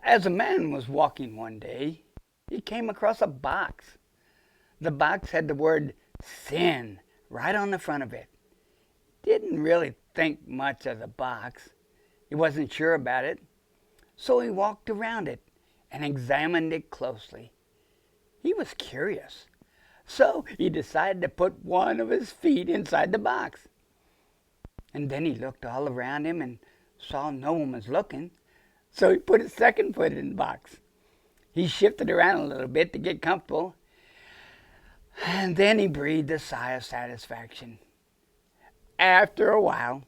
As a man was walking one day, he came across a box. The box had the word sin right on the front of it. Didn't really think much of the box. He wasn't sure about it, so he walked around it and examined it closely. He was curious, so he decided to put one of his feet inside the box. And then he looked all around him and saw no one was looking, so he put his second foot in the box. He shifted around a little bit to get comfortable, and then he breathed a sigh of satisfaction. After a while,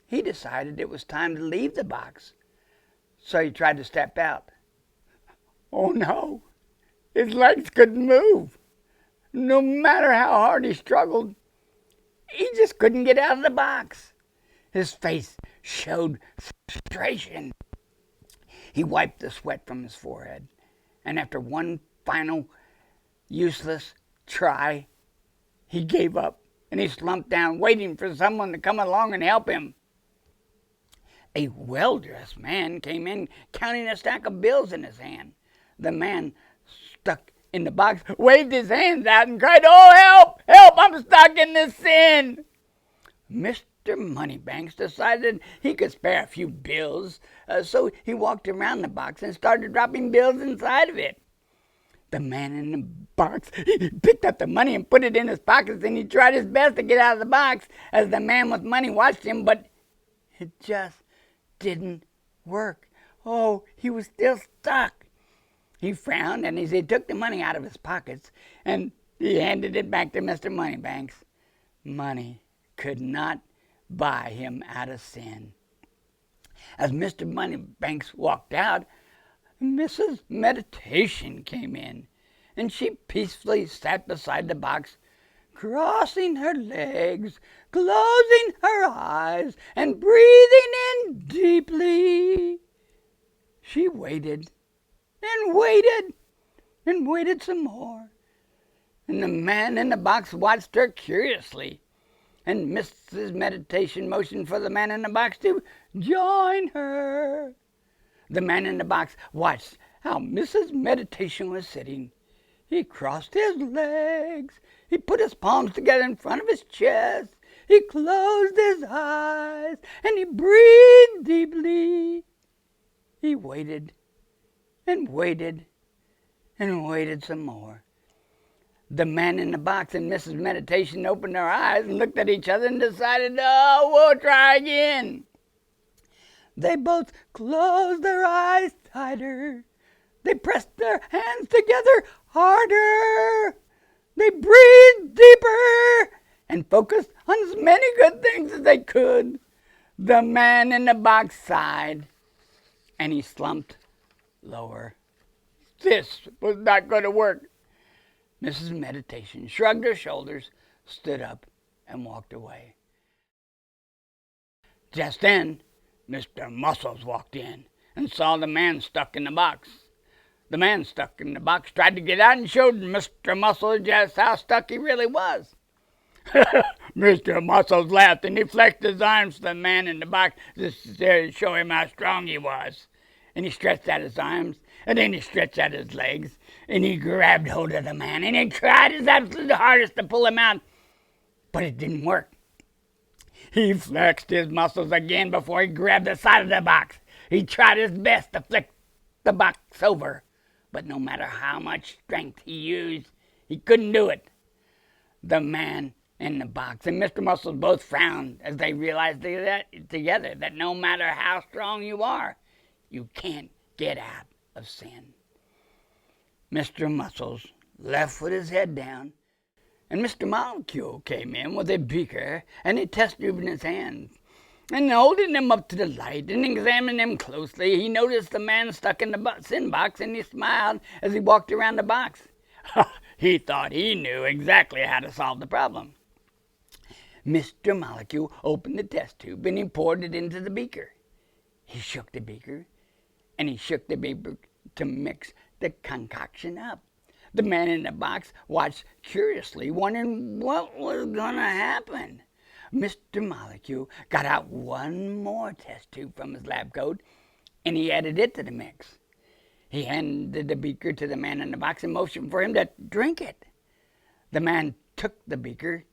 he decided it was time to leave the box, so he tried to step out. Oh no, his legs couldn't move. No matter how hard he struggled, he just couldn't get out of the box. His face showed frustration. He wiped the sweat from his forehead, and after one final useless try, he gave up and he slumped down, waiting for someone to come along and help him. A well-dressed man came in, counting a stack of bills in his hand. The man stuck in the box waved his hands out and cried, "Oh, help! Help! I'm stuck in this sin!" Mr. Moneybanks decided he could spare a few bills, so he walked around the box and started dropping bills inside of it. The man in the box picked up the money and put it in his pockets, and he tried his best to get out of the box as the man with money watched him, but it just didn't work. Oh, he was still stuck. He frowned, and as he took the money out of his pockets and he handed it back to Mr. Moneybanks, money could not buy him out of sin. As Mr. Moneybanks walked out, Mrs. Meditation came in, and she peacefully sat beside the box, crossing her legs, closing her eyes, and breathing in deeply. She waited and waited and waited some more, and the man in the box watched her curiously, and Mrs. Meditation motioned for the man in the box to join her. The man in the box watched how Mrs. Meditation was sitting. He crossed his legs. He put his palms together in front of his chest. He closed his eyes and he breathed deeply. He waited and waited and waited some more. The man in the box and Mrs. Meditation opened their eyes and looked at each other and decided, "Oh, we'll try again." They both closed their eyes tighter. They pressed their hands together harder. They breathed deeper and focused on as many good things as they could. The man in the box sighed, and he slumped lower. This was not going to work. Mrs. Meditation shrugged her shoulders, stood up, and walked away. Just then, Mr. Muscles walked in and saw the man stuck in the box. The man stuck in the box tried to get out and showed Mr. Muscles just how stuck he really was. Mr. Muscles laughed and he flexed his arms to the man in the box just to show him how strong he was. And he stretched out his arms, and then he stretched out his legs, and he grabbed hold of the man, and he tried his absolute hardest to pull him out, but it didn't work. He flexed his muscles again before he grabbed the side of the box. He tried his best to flick the box over, but no matter how much strength he used, he couldn't do it. The man in the box and Mr. Muscles both frowned as they realized together that no matter how strong you are, you can't get out of sin. Mr. Muscles left with his head down, and Mr. Molecule came in with a beaker and a test tube in his hand. And holding them up to the light and examining them closely, he noticed the man stuck in the sin box, and he smiled as he walked around the box. He thought he knew exactly how to solve the problem. Mr. Molecule opened the test tube and he poured it into the beaker. He shook the beaker, and he shook the beaker to mix the concoction up. The man in the box watched curiously, wondering what was going to happen. Mr. Molecule got out one more test tube from his lab coat, and he added it to the mix. He handed the beaker to the man in the box and motioned for him to drink it. The man took the beaker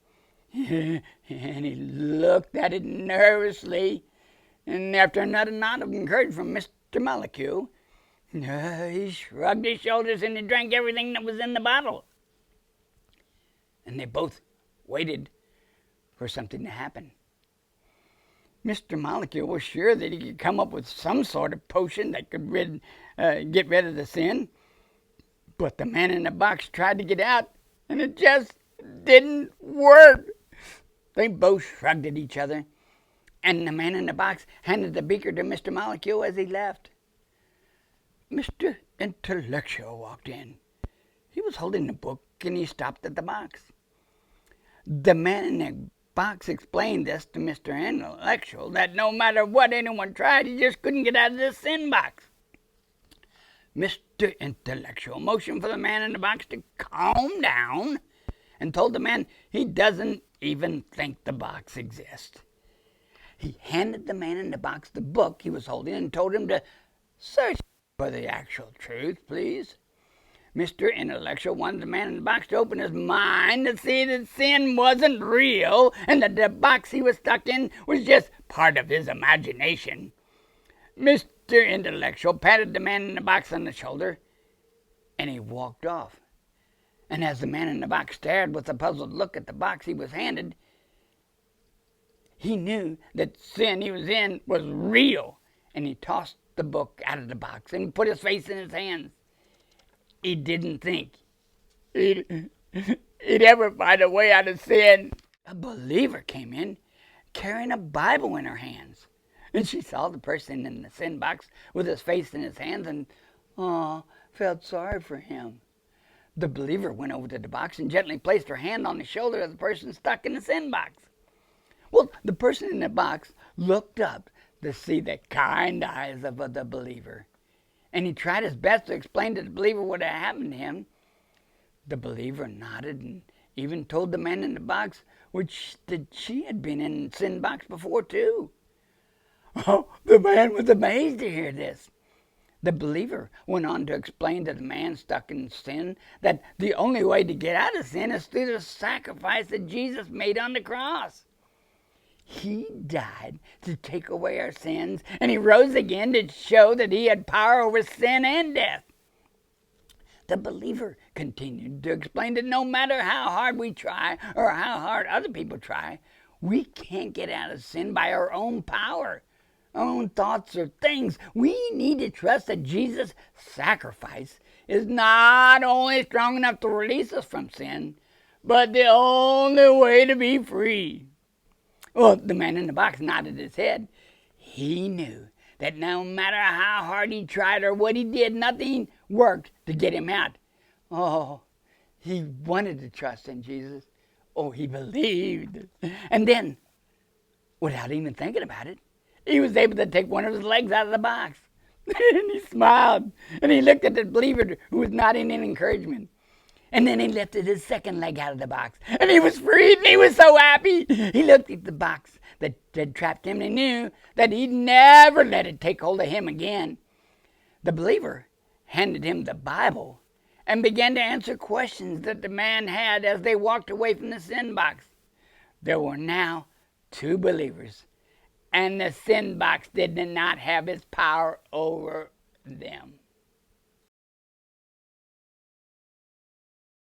and he looked at it nervously. And after another nod of encouragement from Mr. Molecule, he shrugged his shoulders and he drank everything that was in the bottle. And they both waited for something to happen. Mr. Molecule was sure that he could come up with some sort of potion that could get rid of the sin. But the man in the box tried to get out, and it just didn't work. They both shrugged at each other, and the man in the box handed the beaker to Mr. Molecule as he left. Mr. Intellectual walked in. He was holding the book, and he stopped at the box. The man in the box explained this to Mr. Intellectual, that no matter what anyone tried, he just couldn't get out of this sin box. Mr. Intellectual motioned for the man in the box to calm down and told the man he doesn't even think the box exists. He handed the man in the box the book he was holding and told him to search for the actual truth, please. Mr. Intellectual wanted the man in the box to open his mind to see that sin wasn't real and that the box he was stuck in was just part of his imagination. Mr. Intellectual patted the man in the box on the shoulder and he walked off. And as the man in the box stared with a puzzled look at the box he was handed, he knew that sin he was in was real, and he tossed the book out of the box and put his face in his hands. He didn't think he'd ever find a way out of sin. A believer came in carrying a Bible in her hands, and she saw the person in the sin box with his face in his hands and felt sorry for him. The believer went over to the box and gently placed her hand on the shoulder of the person stuck in the sin box. Well, the person in the box looked up to see the kind eyes of the believer, and he tried his best to explain to the believer what had happened to him. The believer nodded and even told the man in the box that she had been in the sin box before too. Oh, the man was amazed to hear this. The believer went on to explain to the man stuck in sin that the only way to get out of sin is through the sacrifice that Jesus made on the cross. He died to take away our sins, and he rose again to show that he had power over sin and death. The believer continued to explain that no matter how hard we try or how hard other people try, we can't get out of sin by our own power, our own thoughts or things. We need to trust that Jesus' sacrifice is not only strong enough to release us from sin, but the only way to be free. Well, the man in the box nodded his head. He knew that no matter how hard he tried or what he did, nothing worked to get him out. Oh, he wanted to trust in Jesus. Oh, he believed. And then, without even thinking about it, he was able to take one of his legs out of the box. And he smiled, and he looked at the believer who was nodding in encouragement. And then he lifted his second leg out of the box, and he was freed, and he was so happy. He looked at the box that had trapped him, and he knew that he'd never let it take hold of him again. The believer handed him the Bible and began to answer questions that the man had as they walked away from the sin box. There were now 2 believers, and the sin box did not have its power over them.